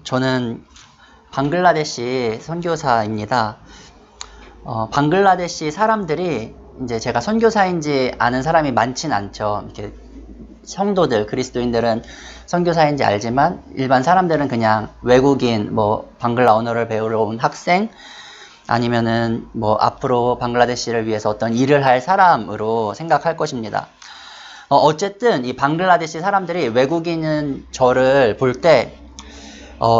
저는 방글라데시 선교사입니다. 방글라데시 사람들이 이제 제가 선교사인지 아는 사람이 많진 않죠. 이렇게 성도들, 그리스도인들은 선교사인지 알지만 일반 사람들은 그냥 외국인, 방글라 언어를 배우러 온 학생, 아니면은 앞으로 방글라데시를 위해서 어떤 일을 할 사람으로 생각할 것입니다. 어쨌든 이 방글라데시 사람들이 외국인은 저를 볼 때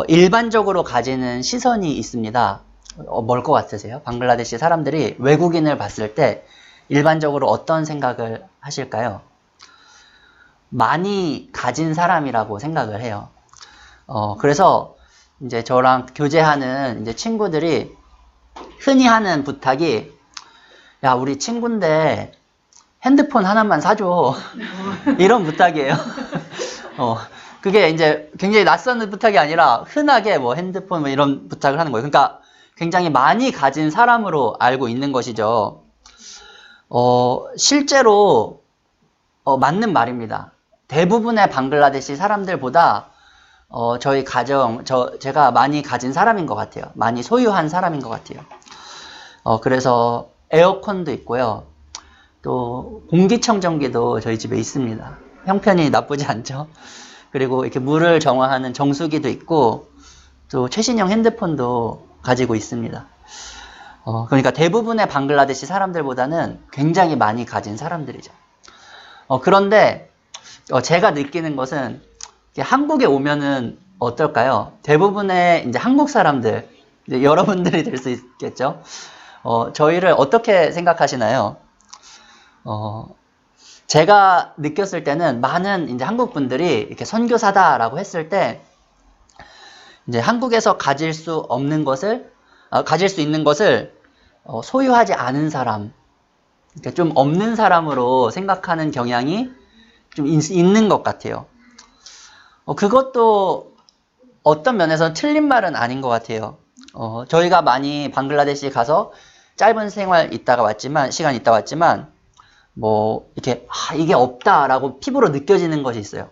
일반적으로 가지는 시선이 있습니다. 뭘 것 같으세요? 방글라데시 사람들이 외국인을 봤을 때 일반적으로 어떤 생각을 하실까요? 많이 가진 사람이라고 생각을 해요. 그래서 이제 저랑 교제하는 이제 친구들이 흔히 하는 부탁이, 야, 우리 친구인데 핸드폰 하나만 사줘. 이런 부탁이에요. 그게 이제 굉장히 낯선 부탁이 아니라 흔하게 핸드폰 이런 부탁을 하는 거예요. 그러니까 굉장히 많이 가진 사람으로 알고 있는 것이죠. 실제로 맞는 말입니다. 대부분의 방글라데시 사람들보다 저희 가정, 제가 많이 가진 사람인 것 같아요. 많이 소유한 사람인 것 같아요. 그래서 에어컨도 있고요. 또 공기청정기도 저희 집에 있습니다. 형편이 나쁘지 않죠. 그리고 이렇게 물을 정화하는 정수기도 있고 또 최신형 핸드폰도 가지고 있습니다. 그러니까 대부분의 방글라데시 사람들보다는 굉장히 많이 가진 사람들이죠. 그런데 제가 느끼는 것은 한국에 오면은 어떨까요? 대부분의 이제 한국 사람들, 이제 여러분들이 될 수 있겠죠. 저희를 어떻게 생각하시나요? 제가 느꼈을 때는 많은 이제 한국 분들이 이렇게 선교사다라고 했을 때 이제 한국에서 가질 수 있는 것을 소유하지 않은 사람, 그러니까 좀 없는 사람으로 생각하는 경향이 좀 있는 것 같아요. 그것도 어떤 면에서 틀린 말은 아닌 것 같아요. 저희가 많이 방글라데시 가서 짧은 시간 있다가 왔지만 이렇게 이게 없다라고 피부로 느껴지는 것이 있어요.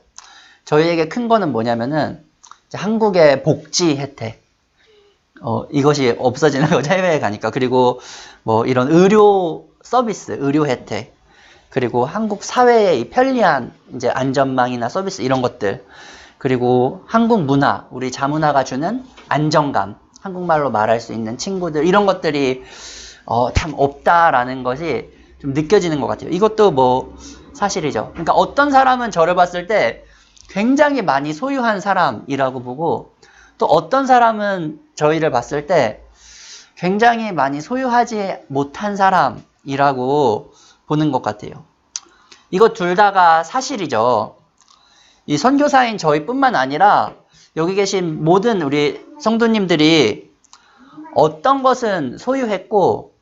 저희에게 큰 거는 뭐냐면은 한국의 복지 혜택, 이것이 없어지는 거죠. 해외에 가니까. 그리고 이런 의료 서비스, 의료 혜택, 그리고 한국 사회의 이 편리한 이제 안전망이나 서비스 이런 것들, 그리고 한국 문화, 우리 자문화가 주는 안정감, 한국말로 말할 수 있는 친구들, 이런 것들이 참 없다라는 것이 좀 느껴지는 것 같아요. 이것도 사실이죠. 그러니까 어떤 사람은 저를 봤을 때 굉장히 많이 소유한 사람이라고 보고, 또 어떤 사람은 저희를 봤을 때 굉장히 많이 소유하지 못한 사람이라고 보는 것 같아요. 이거 둘 다가 사실이죠. 이 선교사인 저희뿐만 아니라 여기 계신 모든 우리 성도님들이 어떤 것은 소유했고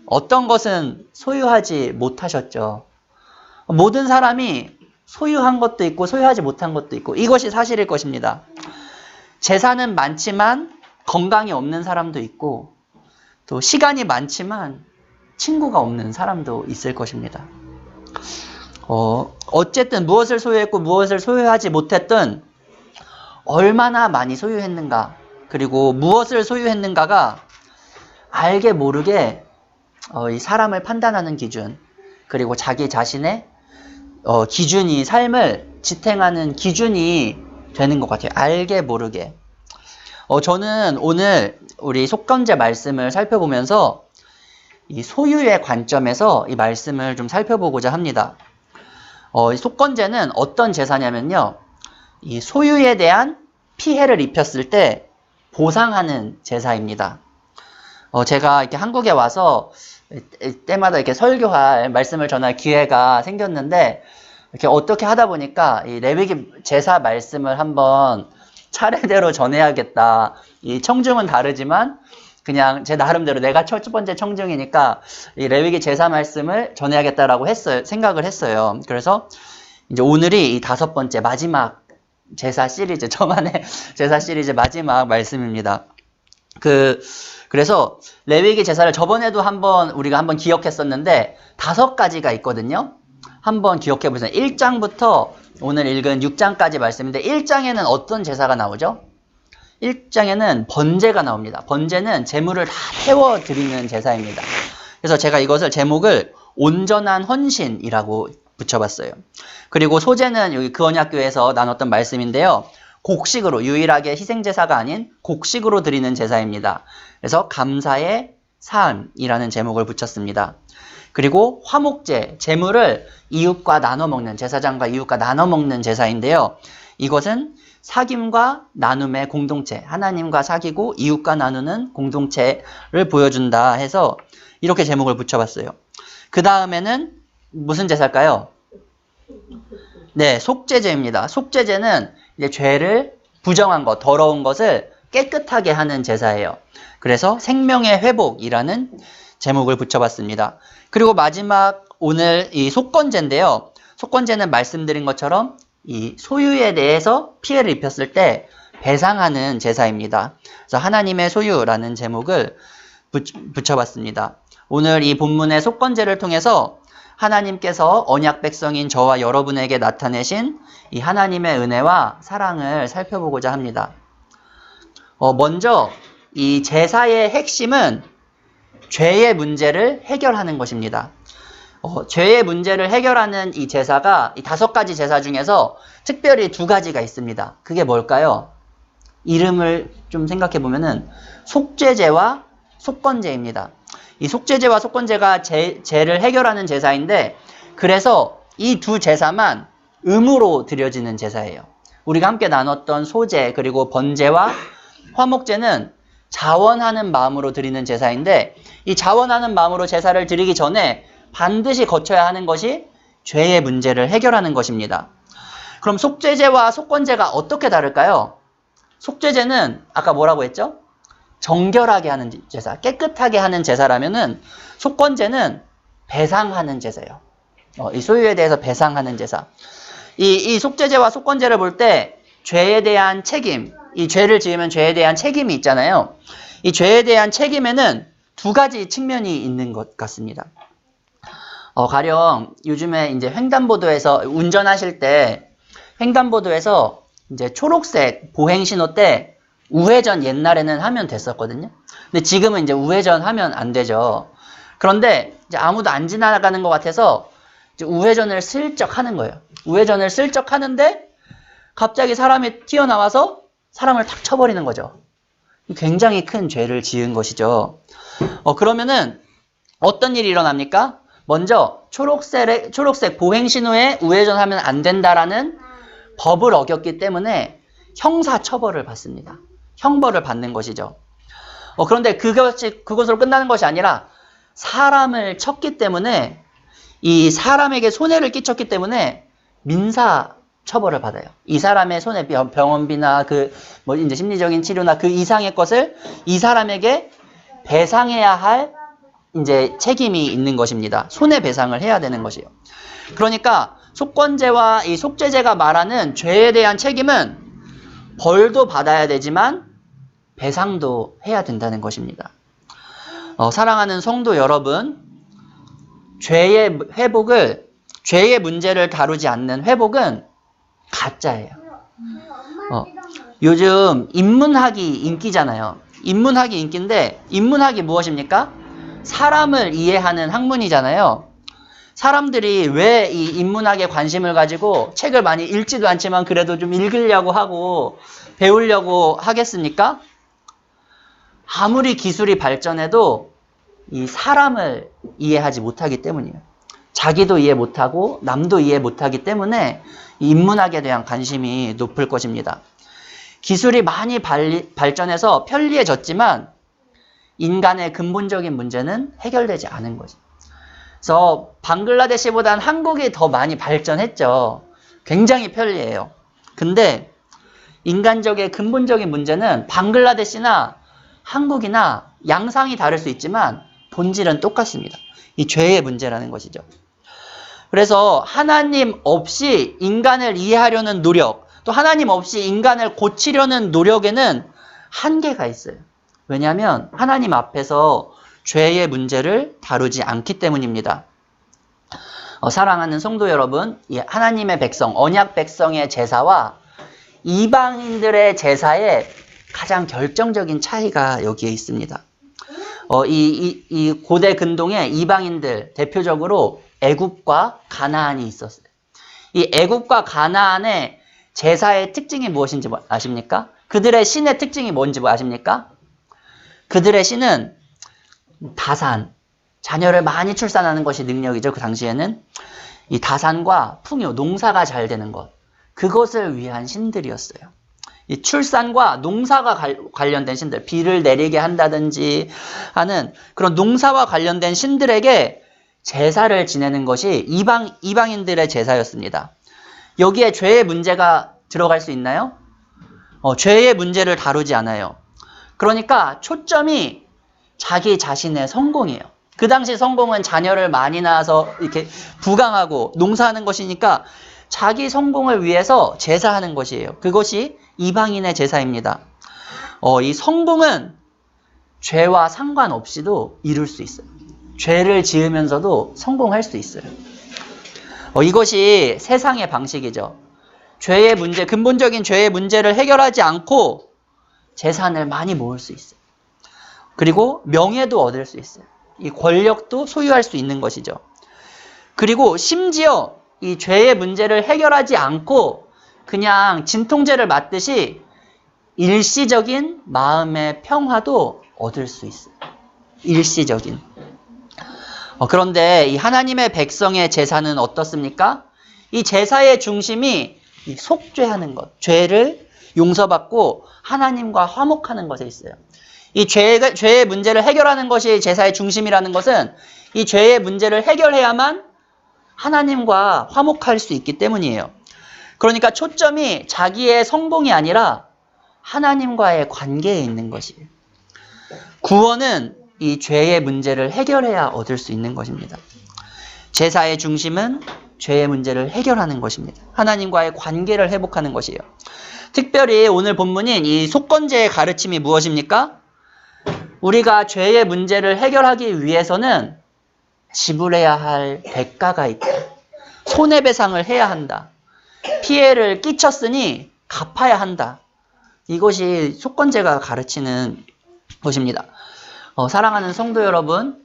어떤 것은 소유하지 못하셨죠. 모든 사람이 소유한 것도 있고 소유하지 못한 것도 있고, 이것이 사실일 것입니다. 재산은 많지만 건강이 없는 사람도 있고, 또 시간이 많지만 친구가 없는 사람도 있을 것입니다. 어쨌든 무엇을 소유했고 무엇을 소유하지 못했든 얼마나 많이 소유했는가, 그리고 무엇을 소유했는가가 알게 모르게 이 사람을 판단하는 기준, 그리고 자기 자신의 기준이, 삶을 지탱하는 기준이 되는 것 같아요. 알게 모르게. 저는 오늘 우리 속건제 말씀을 살펴보면서 이 소유의 관점에서 이 말씀을 좀 살펴보고자 합니다. 이 속건제는 어떤 제사냐면요, 이 소유에 대한 피해를 입혔을 때 보상하는 제사입니다. 제가 이렇게 한국에 와서 때마다 이렇게 설교할, 말씀을 전할 기회가 생겼는데, 이렇게 어떻게 하다 보니까 이 레위기 제사 말씀을 한번 차례대로 전해야겠다. 이 청중은 다르지만 그냥 제 나름대로 내가 첫 번째 청중이니까 이 레위기 제사 말씀을 전해야겠다라고 생각을 했어요. 그래서 이제 오늘이 이 5번째 마지막 제사 시리즈, 저만의 제사 시리즈 마지막 말씀입니다. 그래서 레위기 제사를 저번에도 우리가 한번 기억했었는데 5가지가 있거든요. 한번 기억해 보세요. 1장부터 오늘 읽은 6장까지 말씀인데 1장에는 어떤 제사가 나오죠? 1장에는 번제가 나옵니다. 번제는 제물을 다 태워 드리는 제사입니다. 그래서 제가 이것을 제목을 온전한 헌신이라고 붙여봤어요. 그리고 소제는 여기 그 언약교에서 나눴던 말씀인데요. 곡식으로, 유일하게 희생제사가 아닌 곡식으로 드리는 제사입니다. 그래서 감사의 삶이라는 제목을 붙였습니다. 그리고 화목제, 제물을 이웃과 나눠 먹는, 제사장과 이웃과 나눠 먹는 제사인데요. 이것은 사귐과 나눔의 공동체, 하나님과 사귀고 이웃과 나누는 공동체를 보여준다 해서 이렇게 제목을 붙여봤어요. 그 다음에는 무슨 제사일까요? 네, 속죄제입니다. 속죄제는 이제 죄를 부정한 것, 더러운 것을 깨끗하게 하는 제사예요. 그래서 생명의 회복이라는 제목을 붙여봤습니다. 그리고 마지막 오늘 이 속건제인데요. 속건제는 말씀드린 것처럼 이 소유에 대해서 피해를 입혔을 때 배상하는 제사입니다. 그래서 하나님의 소유라는 제목을 붙여봤습니다. 오늘 이 본문의 속건제를 통해서 하나님께서 언약 백성인 저와 여러분에게 나타내신 이 하나님의 은혜와 사랑을 살펴보고자 합니다. 먼저 이 제사의 핵심은 죄의 문제를 해결하는 것입니다. 죄의 문제를 해결하는 이 제사가 이 5가지 제사 중에서 특별히 2가지가 있습니다. 그게 뭘까요? 이름을 좀 생각해 보면은 속죄제와 속건제입니다. 이 속죄제와 속건제가 죄를 해결하는 제사인데, 그래서 이 2 제사만 의무로 드려지는 제사예요. 우리가 함께 나눴던 소제 그리고 번제와 화목제는 자원하는 마음으로 드리는 제사인데, 이 자원하는 마음으로 제사를 드리기 전에 반드시 거쳐야 하는 것이 죄의 문제를 해결하는 것입니다. 그럼 속죄제와 속건제가 어떻게 다를까요? 속죄제는 아까 뭐라고 했죠? 정결하게 하는 제사, 깨끗하게 하는 제사라면은 속건제는 배상하는 제사예요. 이 소유에 대해서 배상하는 제사. 이 속죄제와 속건제를 볼 때 죄에 대한 책임, 이 죄를 지으면 죄에 대한 책임이 있잖아요. 이 죄에 대한 책임에는 2가지 측면이 있는 것 같습니다. 가령 요즘에 이제 횡단보도에서 운전하실 때 횡단보도에서 이제 초록색 보행 신호 때 우회전 옛날에는 하면 됐었거든요. 근데 지금은 이제 우회전 하면 안 되죠. 그런데 이제 아무도 안 지나가는 것 같아서 이제 우회전을 슬쩍 하는 거예요. 우회전을 슬쩍 하는데 갑자기 사람이 튀어나와서 사람을 탁 쳐버리는 거죠. 굉장히 큰 죄를 지은 것이죠. 그러면은 어떤 일이 일어납니까? 먼저 초록색 보행 신호에 우회전하면 안 된다라는 법을 어겼기 때문에 형사 처벌을 받습니다. 형벌을 받는 것이죠. 그런데 그것으로 끝나는 것이 아니라 사람을 쳤기 때문에, 이 사람에게 손해를 끼쳤기 때문에 민사 처벌을 받아요. 이 사람의 손해, 병원비나 이제 심리적인 치료나 그 이상의 것을 이 사람에게 배상해야 할 이제 책임이 있는 것입니다. 손해배상을 해야 되는 것이에요. 그러니까 속건제와 이 속죄제가 말하는 죄에 대한 책임은 벌도 받아야 되지만 배상도 해야 된다는 것입니다. 사랑하는 성도 여러분, 죄의 문제를 다루지 않는 회복은 가짜예요. 요즘 인문학이 인기잖아요. 인문학이 인기인데, 인문학이 무엇입니까? 사람을 이해하는 학문이잖아요. 사람들이 왜 이 인문학에 관심을 가지고 책을 많이 읽지도 않지만 그래도 좀 읽으려고 하고 배우려고 하겠습니까? 아무리 기술이 발전해도 이 사람을 이해하지 못하기 때문이에요. 자기도 이해 못하고 남도 이해 못하기 때문에 이 인문학에 대한 관심이 높을 것입니다. 기술이 많이 발전해서 편리해졌지만 인간의 근본적인 문제는 해결되지 않은 거죠. 그래서 방글라데시보다는 한국이 더 많이 발전했죠. 굉장히 편리해요. 근데 인간적인 근본적인 문제는 방글라데시나 한국이나 양상이 다를 수 있지만 본질은 똑같습니다. 이 죄의 문제라는 것이죠. 그래서 하나님 없이 인간을 이해하려는 노력, 또 하나님 없이 인간을 고치려는 노력에는 한계가 있어요. 왜냐하면 하나님 앞에서 죄의 문제를 다루지 않기 때문입니다. 사랑하는 성도 여러분, 이 하나님의 백성, 언약 백성의 제사와 이방인들의 제사의 가장 결정적인 차이가 여기에 있습니다. 이 고대 근동의 이방인들, 대표적으로 애굽과 가나안이 있었어요. 이 애굽과 가나안의 제사의 특징이 무엇인지 아십니까? 그들의 신의 특징이 뭔지 아십니까? 그들의 신은 다산, 자녀를 많이 출산하는 것이 능력이죠. 그 당시에는 이 다산과 풍요, 농사가 잘 되는 것, 그것을 위한 신들이었어요. 이 출산과 농사가 관련된 신들, 비를 내리게 한다든지 하는 그런 농사와 관련된 신들에게 제사를 지내는 것이 이방인들의 제사였습니다. 여기에 죄의 문제가 들어갈 수 있나요? 죄의 문제를 다루지 않아요. 그러니까 초점이 자기 자신의 성공이에요. 그 당시 성공은 자녀를 많이 낳아서 이렇게 부강하고 농사하는 것이니까 자기 성공을 위해서 제사하는 것이에요. 그것이 이방인의 제사입니다. 이 성공은 죄와 상관없이도 이룰 수 있어요. 죄를 지으면서도 성공할 수 있어요. 이것이 세상의 방식이죠. 죄의 문제, 근본적인 죄의 문제를 해결하지 않고 재산을 많이 모을 수 있어요. 그리고 명예도 얻을 수 있어요. 이 권력도 소유할 수 있는 것이죠. 그리고 심지어 이 죄의 문제를 해결하지 않고 그냥 진통제를 맞듯이 일시적인 마음의 평화도 얻을 수 있어요. 일시적인. 그런데 이 하나님의 백성의 제사는 어떻습니까? 이 제사의 중심이 이 속죄하는 것, 죄를 용서받고 하나님과 화목하는 것에 있어요. 이 죄의 문제를 해결하는 것이 제사의 중심이라는 것은 이 죄의 문제를 해결해야만 하나님과 화목할 수 있기 때문이에요. 그러니까 초점이 자기의 성공이 아니라 하나님과의 관계에 있는 것이에요. 구원은 이 죄의 문제를 해결해야 얻을 수 있는 것입니다. 제사의 중심은 죄의 문제를 해결하는 것입니다. 하나님과의 관계를 회복하는 것이에요. 특별히 오늘 본문인 이 속건제의 가르침이 무엇입니까? 우리가 죄의 문제를 해결하기 위해서는 지불해야 할 대가가 있다. 손해배상을 해야 한다. 피해를 끼쳤으니 갚아야 한다. 이것이 속건제가 가르치는 것입니다. 사랑하는 성도 여러분,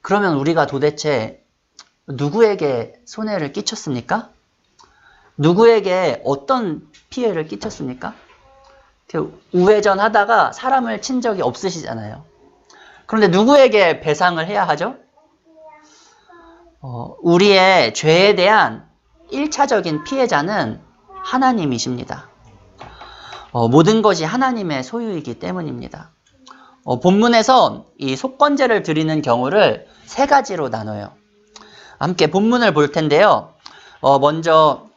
그러면 우리가 도대체 누구에게 손해를 끼쳤습니까? 누구에게 어떤 피해를 끼쳤습니까? 우회전 하다가 사람을 친 적이 없으시잖아요. 그런데 누구에게 배상을 해야 하죠? 우리의 죄에 대한 1차적인 피해자는 하나님이십니다. 모든 것이 하나님의 소유이기 때문입니다. 본문에서 이 속건제를 드리는 경우를 세 가지로 나눠요. 함께 본문을 볼 텐데요. 먼저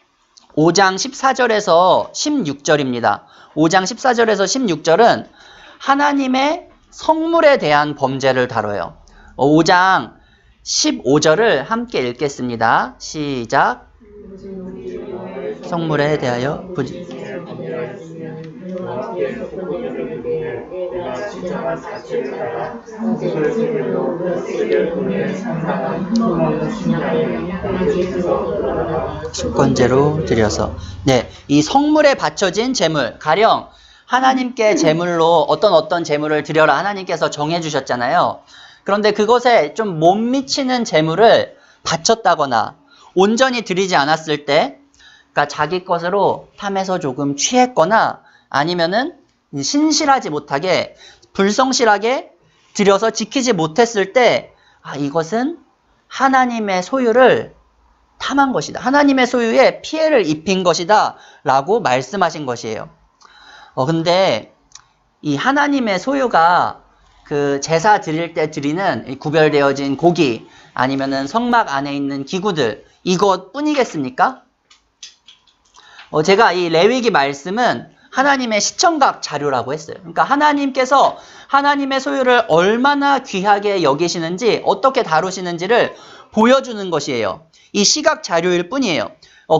5장 14절에서 16절입니다. 5장 14절에서 16절은 하나님의 성물에 대한 범죄를 다뤄요. 5장 15절을 함께 읽겠습니다. 시작. 성물에 대하여 속건제로 드려서 이 성물에 바쳐진 제물, 가령 하나님께 제물로 어떤 제물을 드려라 하나님께서 정해주셨잖아요. 그런데 그것에 좀 못 미치는 제물을 바쳤다거나 온전히 드리지 않았을 때, 그러니까 자기 것으로 탐해서 조금 취했거나 아니면은 신실하지 못하게 불성실하게 드려서 지키지 못했을 때 이것은 하나님의 소유를 탐한 것이다. 하나님의 소유에 피해를 입힌 것이다 라고 말씀하신 것이에요. 근데 이 하나님의 소유가 그 제사 드릴 때 드리는 구별되어진 고기 아니면은 성막 안에 있는 기구들 이것 뿐이겠습니까? 제가 이 레위기 말씀은 하나님의 시청각 자료라고 했어요. 그러니까 하나님께서 하나님의 소유를 얼마나 귀하게 여기시는지 어떻게 다루시는지를 보여주는 것이에요. 이 시각 자료일 뿐이에요.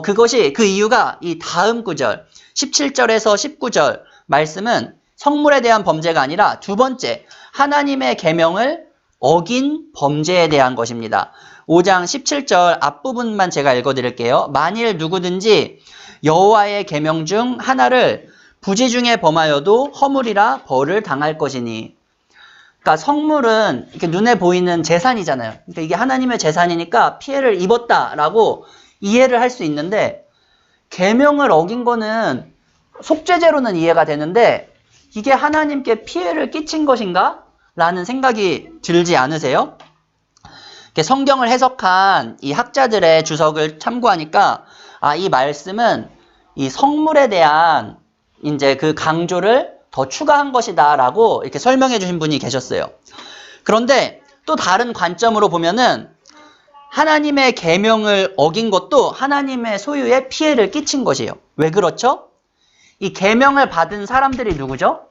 그것이 그 이유가 이 다음 구절 17절에서 19절 말씀은 성물에 대한 범죄가 아니라 두 번째 하나님의 계명을 어긴 범죄에 대한 것입니다. 5장 17절 앞부분만 제가 읽어드릴게요. 만일 누구든지 여호와의 계명 중 하나를 부지 중에 범하여도 허물이라 벌을 당할 것이니. 그러니까 성물은 이렇게 눈에 보이는 재산이잖아요. 그러니까 이게 하나님의 재산이니까 피해를 입었다라고 이해를 할 수 있는데, 계명을 어긴 거는 속죄죄로는 이해가 되는데 이게 하나님께 피해를 끼친 것인가? 라는 생각이 들지 않으세요? 성경을 해석한 이 학자들의 주석을 참고하니까 이 말씀은 이 성물에 대한 이제 그 강조를 더 추가한 것이다 라고 이렇게 설명해 주신 분이 계셨어요. 그런데 또 다른 관점으로 보면은 하나님의 계명을 어긴 것도 하나님의 소유에 피해를 끼친 것이에요. 왜 그렇죠? 이 계명을 받은 사람들이 누구죠?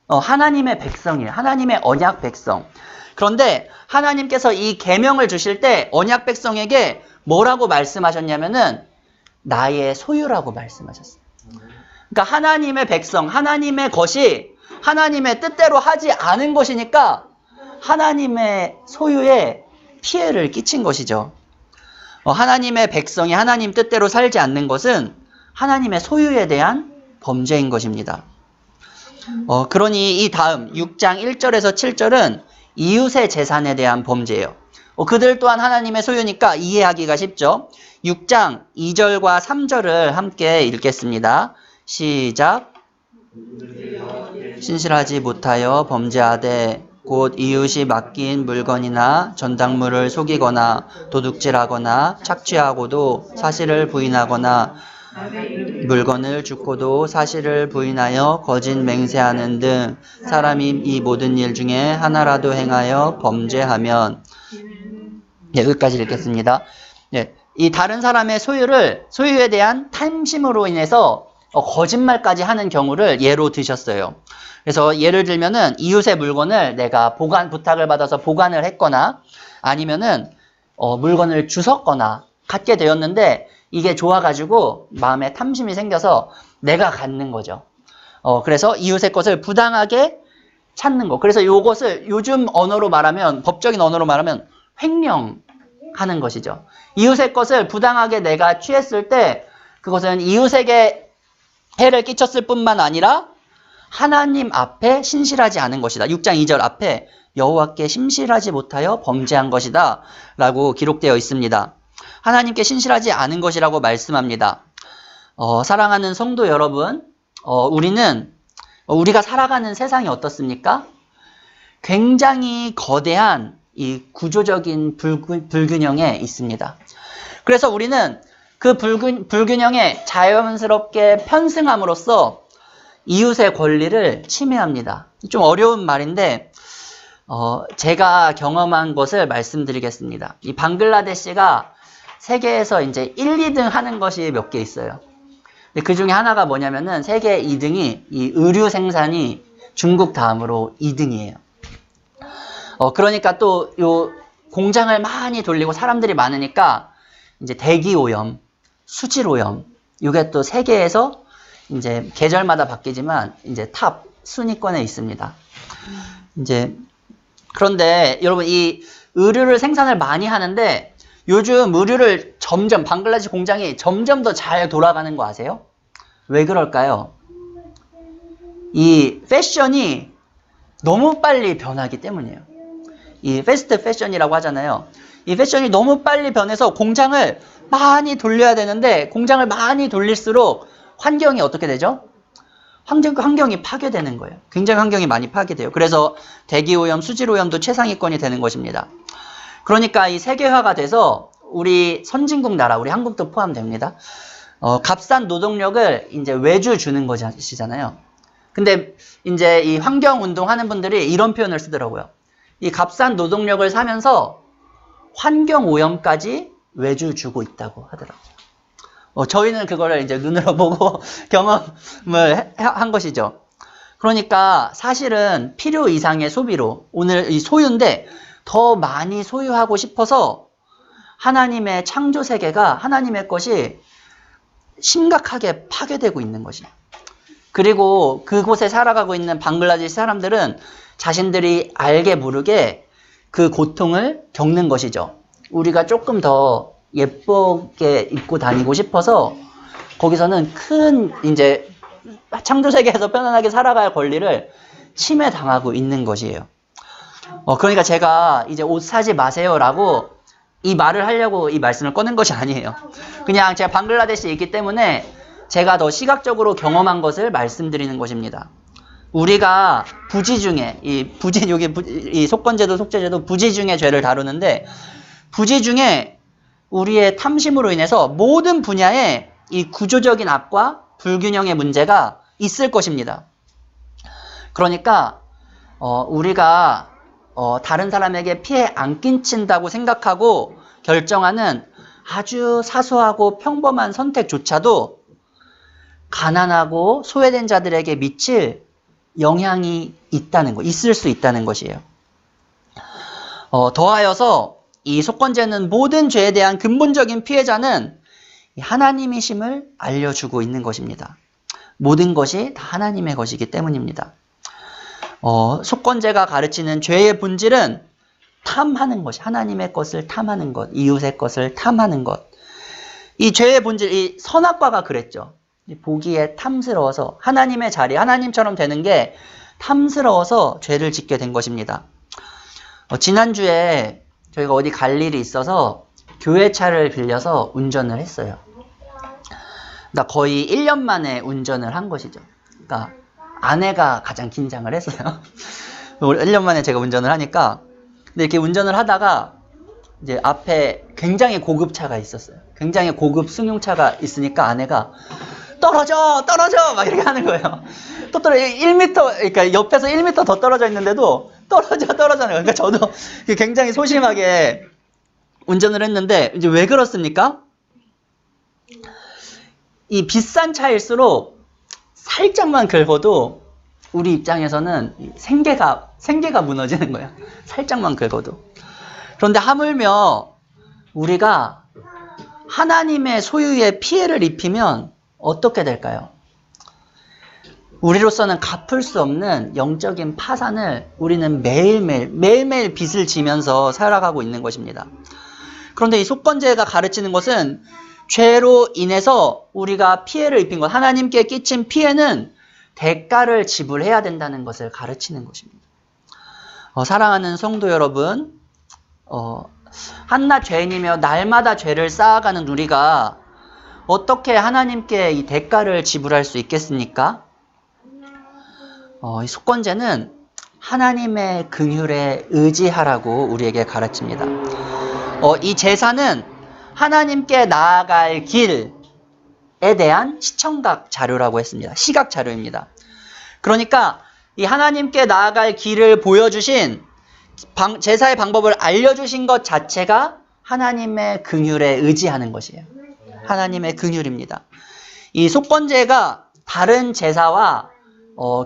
하나님의 백성이에요. 하나님의 언약 백성. 그런데 하나님께서 이 계명을 주실 때 언약 백성에게 뭐라고 말씀하셨냐면은 나의 소유라고 말씀하셨어요. 그러니까 하나님의 백성, 하나님의 것이 하나님의 뜻대로 하지 않은 것이니까 하나님의 소유에 피해를 끼친 것이죠. 하나님의 백성이 하나님 뜻대로 살지 않는 것은 하나님의 소유에 대한 범죄인 것입니다. 그러니 이 다음 6장 1절에서 7절은 이웃의 재산에 대한 범죄예요. 그들 또한 하나님의 소유니까 이해하기가 쉽죠. 6장 2절과 3절을 함께 읽겠습니다. 시작. 신실하지 못하여 범죄하되 곧 이웃이 맡긴 물건이나 전당물을 속이거나 도둑질하거나 착취하고도 사실을 부인하거나 물건을 줍고도 사실을 부인하여 거짓 맹세하는 등 사람이 이 모든 일 중에 하나라도 행하여 범죄하면, 여기까지 읽겠습니다. 이 다른 사람의 소유에 대한 탐심으로 인해서 거짓말까지 하는 경우를 예로 드셨어요. 그래서 예를 들면은 이웃의 물건을 내가 부탁을 받아서 보관을 했거나 아니면은 물건을 주웠거나 갖게 되었는데 이게 좋아가지고 마음에 탐심이 생겨서 내가 갖는 거죠. 그래서 이웃의 것을 부당하게 찾는 거. 그래서 이것을 요즘 언어로 말하면, 법적인 언어로 말하면 횡령하는 것이죠. 이웃의 것을 부당하게 내가 취했을 때 그것은 이웃에게 해를 끼쳤을 뿐만 아니라 하나님 앞에 신실하지 않은 것이다. 6장 2절 앞에 여호와께 신실하지 못하여 범죄한 것이다 라고 기록되어 있습니다. 하나님께 신실하지 않은 것이라고 말씀합니다. 사랑하는 성도 여러분, 우리가 살아가는 세상이 어떻습니까? 굉장히 거대한 이 구조적인 불균형에 있습니다. 그래서 우리는 그 불균형에 자연스럽게 편승함으로써 이웃의 권리를 침해합니다. 좀 어려운 말인데 제가 경험한 것을 말씀드리겠습니다. 이 방글라데시가 세계에서 이제 1, 2등 하는 것이 몇 개 있어요. 근데 그 중에 하나가 뭐냐면은 세계 2등이 이 의류 생산이 중국 다음으로 2등이에요. 그러니까 또 요 공장을 많이 돌리고 사람들이 많으니까 이제 대기 오염, 수질 오염, 이게 또 세계에서 이제 계절마다 바뀌지만 이제 탑 순위권에 있습니다. 이제 그런데 여러분 이 의류를 생산을 많이 하는데 요즘 의류를 방글라데시 공장이 점점 더 잘 돌아가는 거 아세요? 왜 그럴까요? 이 패션이 너무 빨리 변하기 때문이에요. 이 패스트 패션이라고 하잖아요. 이 패션이 너무 빨리 변해서 공장을 많이 돌려야 되는데 공장을 많이 돌릴수록 환경이 어떻게 되죠? 환경이 파괴되는 거예요. 굉장히 환경이 많이 파괴돼요. 그래서 대기오염, 수질오염도 최상위권이 되는 것입니다. 그러니까 이 세계화가 돼서 우리 선진국 나라, 우리 한국도 포함됩니다. 값싼 노동력을 이제 외주 주는 것이잖아요. 근데 이제 이 환경운동 하는 분들이 이런 표현을 쓰더라고요. 이 값싼 노동력을 사면서 환경오염까지 외주 주고 있다고 하더라고요. 저희는 그거를 이제 눈으로 보고 경험을 한 것이죠. 그러니까 사실은 필요 이상의 소비로 오늘 이 소유인데 더 많이 소유하고 싶어서 하나님의 창조 세계가 하나님의 것이 심각하게 파괴되고 있는 것이에요. 그리고 그곳에 살아가고 있는 방글라데시 사람들은 자신들이 알게 모르게 그 고통을 겪는 것이죠. 우리가 조금 더 예쁘게 입고 다니고 싶어서 거기서는 큰 이제 창조세계에서 편안하게 살아갈 권리를 침해당하고 있는 것이에요. 그러니까 제가 이제 옷 사지 마세요라고 이 말을 하려고 이 말씀을 꺼낸 것이 아니에요. 그냥 제가 방글라데시에 있기 때문에 제가 더 시각적으로 경험한 것을 말씀드리는 것입니다. 우리가 부지 중에 이 속건제도 속죄제도 부지 중에 죄를 다루는데 부지 중에 우리의 탐심으로 인해서 모든 분야에 이 구조적인 악과 불균형의 문제가 있을 것입니다. 그러니까 우리가 다른 사람에게 피해 안 끼친다고 생각하고 결정하는 아주 사소하고 평범한 선택조차도 가난하고 소외된 자들에게 미칠 영향이 있을 수 있다는 것이에요. 더하여서 이 속건제는 모든 죄에 대한 근본적인 피해자는 하나님이심을 알려주고 있는 것입니다. 모든 것이 다 하나님의 것이기 때문입니다. 속건제가 가르치는 죄의 본질은 탐하는 것이, 하나님의 것을 탐하는 것, 이웃의 것을 탐하는 것. 이 죄의 본질, 이 선악과가 그랬죠. 보기에 탐스러워서 하나님의 자리, 하나님처럼 되는 게 탐스러워서 죄를 짓게 된 것입니다. 지난주에 저희가 어디 갈 일이 있어서 교회 차를 빌려서 운전을 했어요. 그러니까 거의 1년 만에 운전을 한 것이죠. 그러니까 아내가 가장 긴장을 했어요. 1년 만에 제가 운전을 하니까. 근데 이렇게 운전을 하다가 이제 앞에 굉장히 고급 차가 있었어요. 굉장히 고급 승용차가 있으니까 아내가 떨어져! 막 이렇게 하는 거예요. 또 1m, 그러니까 옆에서 1m 더 떨어져 있는데도 떨어져. 그러니까 저도 굉장히 소심하게 운전을 했는데, 이제 왜 그렇습니까? 이 비싼 차일수록 살짝만 긁어도 우리 입장에서는 생계가 무너지는 거예요. 살짝만 긁어도. 그런데 하물며 우리가 하나님의 소유에 피해를 입히면 어떻게 될까요? 우리로서는 갚을 수 없는 영적인 파산을 우리는 매일매일 빚을 지면서 살아가고 있는 것입니다. 그런데 이 속건제가 가르치는 것은 죄로 인해서 우리가 피해를 입힌 것, 하나님께 끼친 피해는 대가를 지불해야 된다는 것을 가르치는 것입니다. 사랑하는 성도 여러분, 한낱 죄인이며 날마다 죄를 쌓아가는 우리가 어떻게 하나님께 이 대가를 지불할 수 있겠습니까? 이 속건제는 하나님의 긍휼에 의지하라고 우리에게 가르칩니다. 이 제사는 하나님께 나아갈 길에 대한 시청각 자료라고 했습니다. 시각 자료입니다. 그러니까 이 하나님께 나아갈 길을 보여주신 제사의 방법을 알려주신 것 자체가 하나님의 긍휼에 의지하는 것이에요. 하나님의 긍휼입니다. 이 속건제가 다른 제사와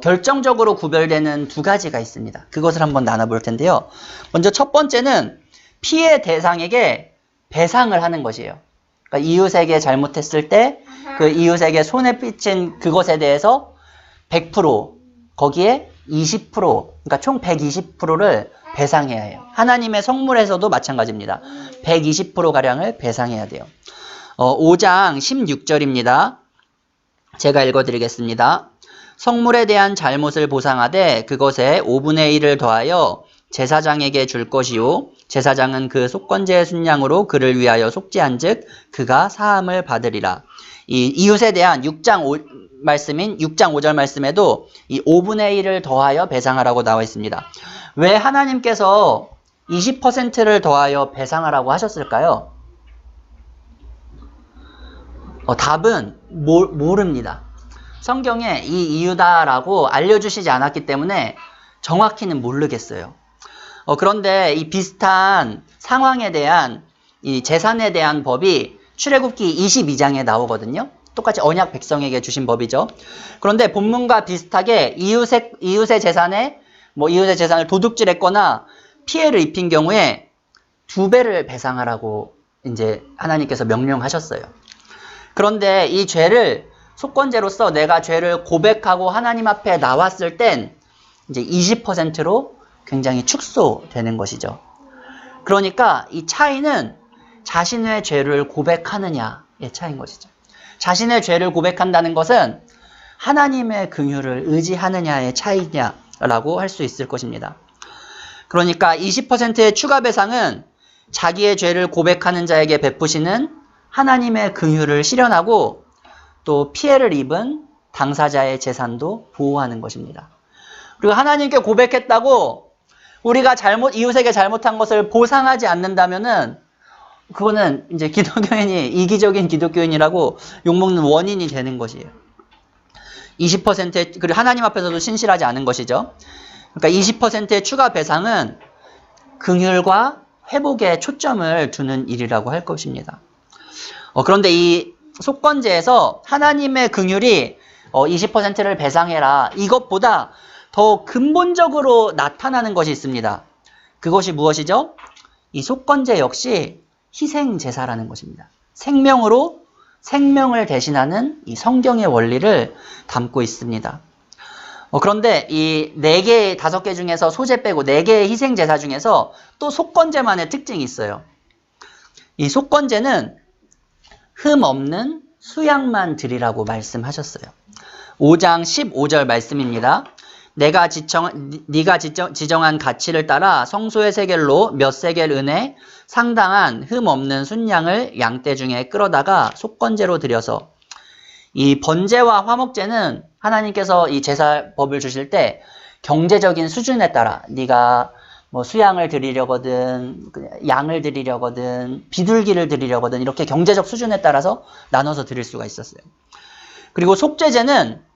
결정적으로 구별되는 두 가지가 있습니다. 그것을 한번 나눠볼 텐데요. 먼저 첫 번째는 피해 대상에게 배상을 하는 것이에요. 그러니까 이웃에게 잘못했을 때 그 이웃에게 손해 끼친 그것에 대해서 100%, 거기에 20%, 그러니까 총 120%를 배상해야 해요. 하나님의 성물에서도 마찬가지입니다. 120%가량을 배상해야 돼요. 5장 16절입니다. 제가 읽어드리겠습니다. 성물에 대한 잘못을 보상하되 그것에 5분의 1을 더하여 제사장에게 줄 것이요 제사장은 그 속건제의 순양으로 그를 위하여 속죄한즉 그가 사함을 받으리라. 이 이웃에 대한 6장 5절 말씀에도 이 5분의 1을 더하여 배상하라고 나와 있습니다. 왜 하나님께서 20%를 더하여 배상하라고 하셨을까요? 답은 모릅니다. 성경에 이 이유다라고 알려주시지 않았기 때문에 정확히는 모르겠어요. 그런데 이 비슷한 상황에 대한 이 재산에 대한 법이 출애굽기 22장에 나오거든요. 똑같이 언약 백성에게 주신 법이죠. 그런데 본문과 비슷하게 이웃의 재산에 이웃의 재산을 도둑질했거나 피해를 입힌 경우에 2배를 배상하라고 이제 하나님께서 명령하셨어요. 그런데 이 죄를 속건제로서 내가 죄를 고백하고 하나님 앞에 나왔을 땐 이제 20%로 굉장히 축소되는 것이죠. 그러니까 이 차이는 자신의 죄를 고백하느냐의 차이인 것이죠. 자신의 죄를 고백한다는 것은 하나님의 긍휼을 의지하느냐의 차이냐라고 할 수 있을 것입니다. 그러니까 20%의 추가 배상은 자기의 죄를 고백하는 자에게 베푸시는 하나님의 긍휼을 실현하고 또 피해를 입은 당사자의 재산도 보호하는 것입니다. 그리고 하나님께 고백했다고 우리가 이웃에게 잘못한 것을 보상하지 않는다면은 그거는 이제 기독교인이 이기적인 기독교인이라고 욕먹는 원인이 되는 것이에요. 20%의, 그리고 하나님 앞에서도 신실하지 않은 것이죠. 그러니까 20%의 추가 배상은 긍휼과 회복에 초점을 두는 일이라고 할 것입니다. 그런데 이 속건제에서 하나님의 긍휼이 20%를 배상해라, 이것보다 더 근본적으로 나타나는 것이 있습니다. 그것이 무엇이죠? 이 속건제 역시 희생제사라는 것입니다. 생명으로 생명을 대신하는 이 성경의 원리를 담고 있습니다. 그런데 이 4개, 5개 중에서 소제 빼고 4개의 희생제사 중에서 또 속건제만의 특징이 있어요. 이 속건제는 흠 없는 수양만 드리라고 말씀하셨어요. 5장 15절 말씀입니다. 네가 지정한 가치를 따라 성소의 세겔로 몇 세겔 은에 상당한 흠 없는 순양을 양떼 중에 끌어다가 속건제로 드려서, 이 번제와 화목제는 하나님께서 이 제사법을 주실 때 경제적인 수준에 따라 네가 뭐 수양을 드리려거든, 양을 드리려거든, 비둘기를 드리려거든 이렇게 경제적 수준에 따라서 나눠서 드릴 수가 있었어요. 그리고 속죄제는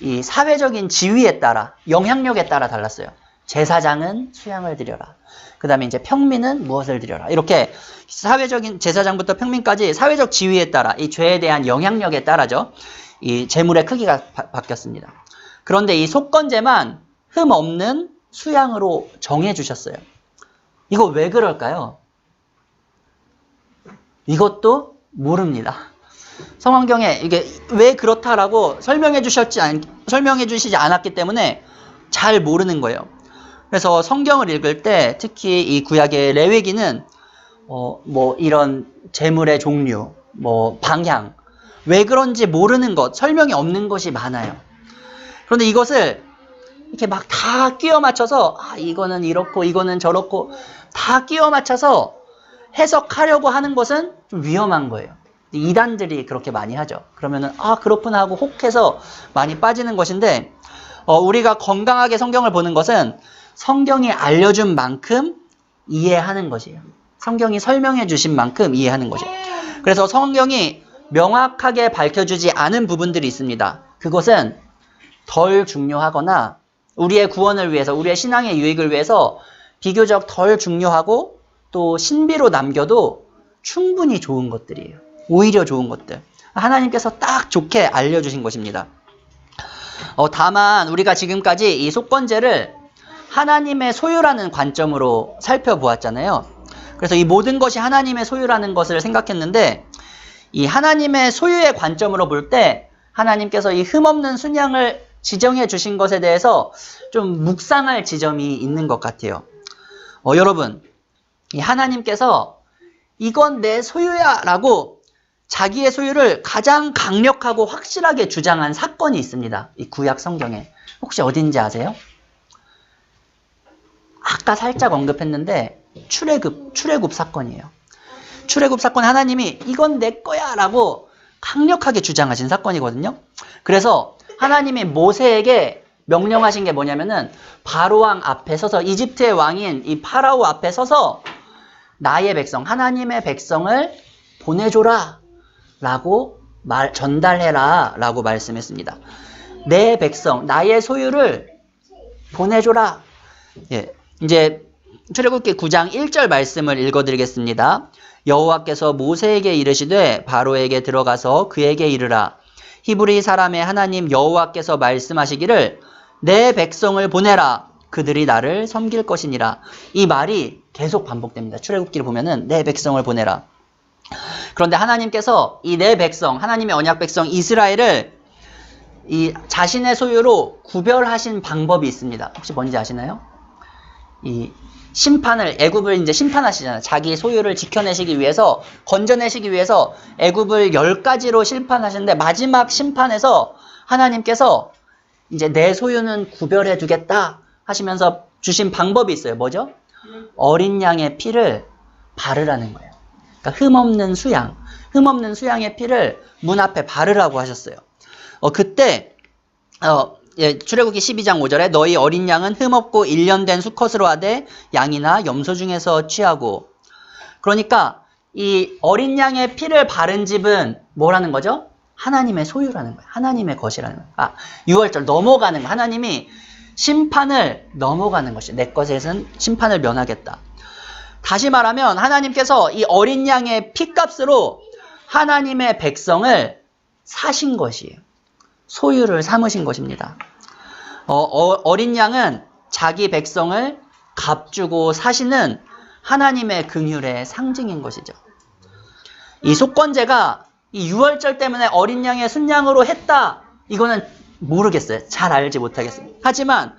이 사회적인 지위에 따라, 영향력에 따라 달랐어요. 제사장은 수양을 드려라. 그 다음에 이제 평민은 무엇을 드려라. 이렇게 사회적인 제사장부터 평민까지 사회적 지위에 따라, 이 죄에 대한 영향력에 따라죠. 이 제물의 크기가 바뀌었습니다. 그런데 이 속건제만 흠 없는 수양으로 정해 주셨어요. 이거 왜 그럴까요? 이것도 모릅니다. 성경에 이게 왜 그렇다라고 설명해 주시지 않았기 때문에 잘 모르는 거예요. 그래서 성경을 읽을 때 특히 이 구약의 레위기는 뭐 이런 제물의 종류, 뭐 방향, 왜 그런지 모르는 것, 설명이 없는 것이 많아요. 그런데 이것을 이렇게 막 다 끼워 맞춰서 이거는 이렇고 이거는 저렇고 다 끼워 맞춰서 해석하려고 하는 것은 좀 위험한 거예요. 이단들이 그렇게 많이 하죠. 그러면은 그렇구나 하고 혹해서 많이 빠지는 것인데, 우리가 건강하게 성경을 보는 것은 성경이 알려준 만큼 이해하는 것이에요. 성경이 설명해 주신 만큼 이해하는 것이에요. 그래서 성경이 명확하게 밝혀주지 않은 부분들이 있습니다. 그것은 덜 중요하거나 우리의 구원을 위해서, 우리의 신앙의 유익을 위해서 비교적 덜 중요하고 또 신비로 남겨도 충분히 좋은 것들이에요. 오히려 좋은 것들. 하나님께서 딱 좋게 알려주신 것입니다. 다만 우리가 지금까지 이 속건제를 하나님의 소유라는 관점으로 살펴보았잖아요. 그래서 이 모든 것이 하나님의 소유라는 것을 생각했는데, 이 하나님의 소유의 관점으로 볼 때 하나님께서 이 흠없는 순양을 지정해 주신 것에 대해서 좀 묵상할 지점이 있는 것 같아요. 여러분, 이 하나님께서 이건 내 소유야 라고 자기의 소유를 가장 강력하고 확실하게 주장한 사건이 있습니다. 이 구약 성경에. 혹시 어딘지 아세요? 아까 살짝 언급했는데 출애굽 사건이에요. 출애굽 사건, 하나님이 이건 내 거야 라고 강력하게 주장하신 사건이거든요. 그래서 하나님이 모세에게 명령하신 게 뭐냐면은 바로왕 앞에 서서, 이집트의 왕인 이 파라오 앞에 서서 나의 백성, 하나님의 백성을 보내줘라 라고 전달해라 라고 말씀했습니다. 내 백성, 나의 소유를 보내줘라. 이제 출애굽기 9장 1절 말씀을 읽어드리겠습니다. 여호와께서 모세에게 이르시되 바로에게 들어가서 그에게 이르라. 히브리 사람의 하나님 여호와께서 말씀하시기를 내 백성을 보내라. 그들이 나를 섬길 것이니라. 이 말이 계속 반복됩니다. 출애굽기를 보면은 내 백성을 보내라. 그런데 하나님께서 이 내 백성, 하나님의 언약 백성 이스라엘을 이 자신의 소유로 구별하신 방법이 있습니다. 혹시 뭔지 아시나요? 이 심판을, 애굽을 이제 심판하시잖아요. 자기 소유를 지켜내시기 위해서, 건져내시기 위해서 애굽을 10가지로 심판하시는데 마지막 심판에서 하나님께서 이제 내 소유는 구별해 두겠다 하시면서 주신 방법이 있어요. 뭐죠? 어린 양의 피를 바르라는 거예요. 그러니까 흠없는 수양의 피를 문 앞에 바르라고 하셨어요. 그때 출애굽기 12장 5절에 너희 어린 양은 흠없고 일련된 수컷으로 하되 양이나 염소 중에서 취하고. 그러니까 이 어린 양의 피를 바른 집은 뭐라는 거죠? 하나님의 소유라는 거예요. 하나님의 것이라는 거예요. 6월절 넘어가는 거. 하나님이 심판을 넘어가는 것이 내 것에선 심판을 면하겠다. 다시 말하면 하나님께서 이 어린 양의 피값으로 하나님의 백성을 사신 것이에요. 소유를 삼으신 것입니다. 어린 양은 자기 백성을 값주고 사시는 하나님의 긍휼의 상징인 것이죠. 이 속건제가 이 6월절 때문에 어린 양의 순양으로 했다. 이거는 모르겠어요. 잘 알지 못하겠어요. 하지만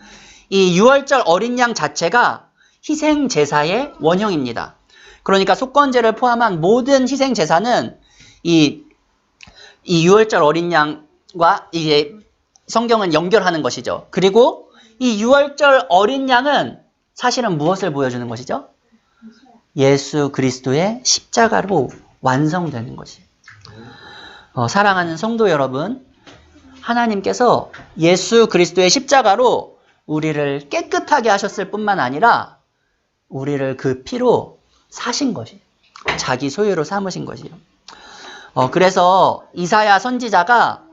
이 6월절 어린 양 자체가 희생 제사의 원형입니다. 그러니까 속건제를 포함한 모든 희생 제사는 이 6월절 어린 양과 이게 성경은 연결하는 것이죠. 그리고 이 6월절 어린 양은 사실은 무엇을 보여주는 것이죠? 예수 그리스도의 십자가로 완성되는 것이에요. 사랑하는 성도 여러분, 하나님께서 예수 그리스도의 십자가로 우리를 깨끗하게 하셨을 뿐만 아니라 우리를 그 피로 사신 것이에요. 자기 소유로 삼으신 것이에요. 그래서 이사야 선지자가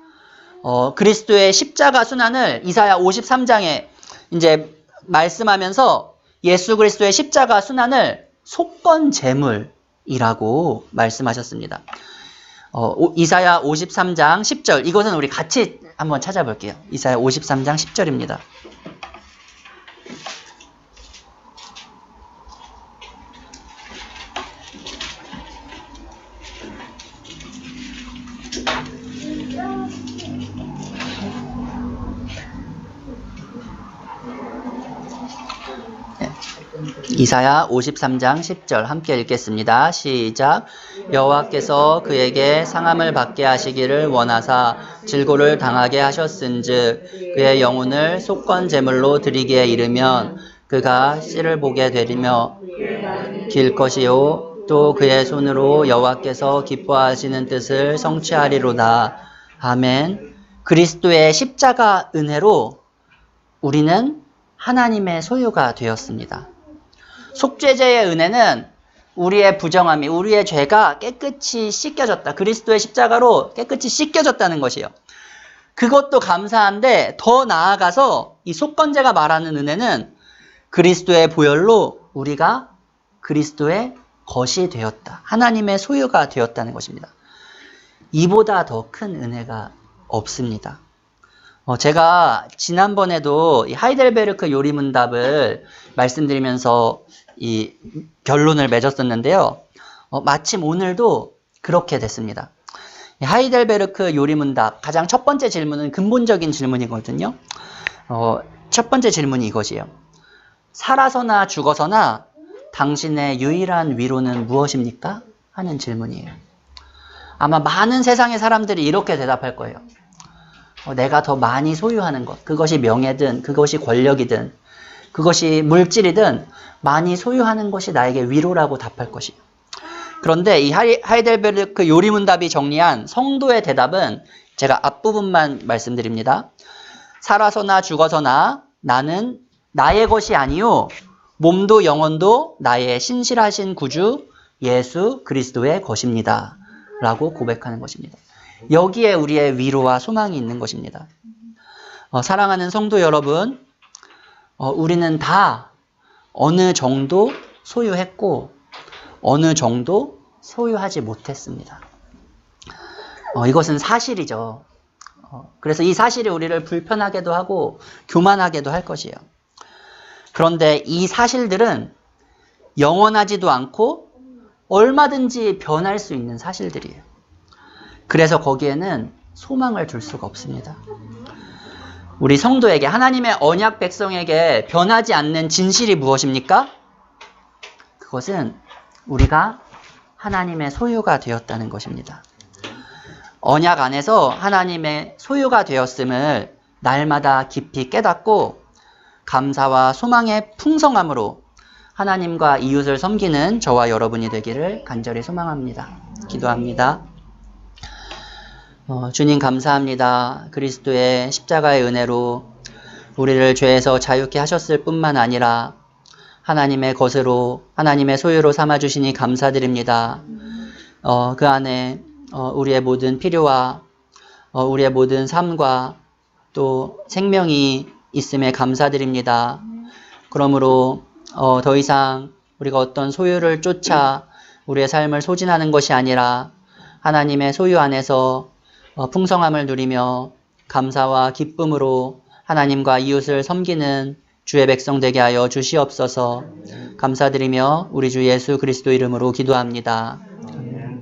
그리스도의 십자가 순환을 이사야 53장에 이제 말씀하면서 예수 그리스도의 십자가 순환을 속건제물이라고 말씀하셨습니다. 이사야 53장 10절, 이것은 우리 같이 한번 찾아볼게요. 이사야 53장 10절입니다. 이사야 53장 10절 함께 읽겠습니다. 시작. 여호와께서 그에게 상함을 받게 하시기를 원하사 질고를 당하게 하셨은즉 그의 영혼을 속건 제물로 드리기에 이르면 그가 씨를 보게 되리며 길 것이요 또 그의 손으로 여호와께서 기뻐하시는 뜻을 성취하리로다. 아멘. 그리스도의 십자가 은혜로 우리는 하나님의 소유가 되었습니다. 속죄제의 은혜는 우리의 부정함이, 우리의 죄가 깨끗이 씻겨졌다. 그리스도의 십자가로 깨끗이 씻겨졌다는 것이에요. 그것도 감사한데 더 나아가서 이 속건제가 말하는 은혜는 그리스도의 보혈로 우리가 그리스도의 것이 되었다. 하나님의 소유가 되었다는 것입니다. 이보다 더 큰 은혜가 없습니다. 제가 지난번에도 이 하이델베르크 요리문답을 말씀드리면서 이 결론을 맺었었는데요. 마침 오늘도 그렇게 됐습니다. 하이델베르크 요리문답 가장 첫 번째 질문은 근본적인 질문이거든요. 첫 번째 질문이 이것이에요. 살아서나 죽어서나 당신의 유일한 위로는 무엇입니까? 하는 질문이에요. 아마 많은 세상의 사람들이 이렇게 대답할 거예요. 내가 더 많이 소유하는 것, 그것이 명예든 그것이 권력이든 그것이 물질이든 많이 소유하는 것이 나에게 위로라고 답할 것이에요. 그런데 이 하이델베르크 요리문답이 정리한 성도의 대답은 제가 앞부분만 말씀드립니다. 살아서나 죽어서나 나는 나의 것이 아니요 몸도 영혼도 나의 신실하신 구주 예수 그리스도의 것입니다. 라고 고백하는 것입니다. 여기에 우리의 위로와 소망이 있는 것입니다. 사랑하는 성도 여러분, 우리는 다 어느 정도 소유했고 어느 정도 소유하지 못했습니다. 이것은 사실이죠. 그래서 이 사실이 우리를 불편하게도 하고 교만하게도 할 것이에요. 그런데 이 사실들은 영원하지도 않고 얼마든지 변할 수 있는 사실들이에요. 그래서 거기에는 소망을 둘 수가 없습니다. 우리 성도에게, 하나님의 언약 백성에게 변하지 않는 진실이 무엇입니까? 그것은 우리가 하나님의 소유가 되었다는 것입니다. 언약 안에서 하나님의 소유가 되었음을 날마다 깊이 깨닫고 감사와 소망의 풍성함으로 하나님과 이웃을 섬기는 저와 여러분이 되기를 간절히 소망합니다. 기도합니다. 주님 감사합니다. 그리스도의 십자가의 은혜로 우리를 죄에서 자유케 하셨을 뿐만 아니라 하나님의 것으로 하나님의 소유로 삼아주시니 감사드립니다. 그 안에 우리의 모든 필요와 우리의 모든 삶과 또 생명이 있음에 감사드립니다. 그러므로 더 이상 우리가 어떤 소유를 쫓아 우리의 삶을 소진하는 것이 아니라 하나님의 소유 안에서 풍성함을 누리며 감사와 기쁨으로 하나님과 이웃을 섬기는 주의 백성 되게 하여 주시옵소서. 감사드리며 우리 주 예수 그리스도 이름으로 기도합니다.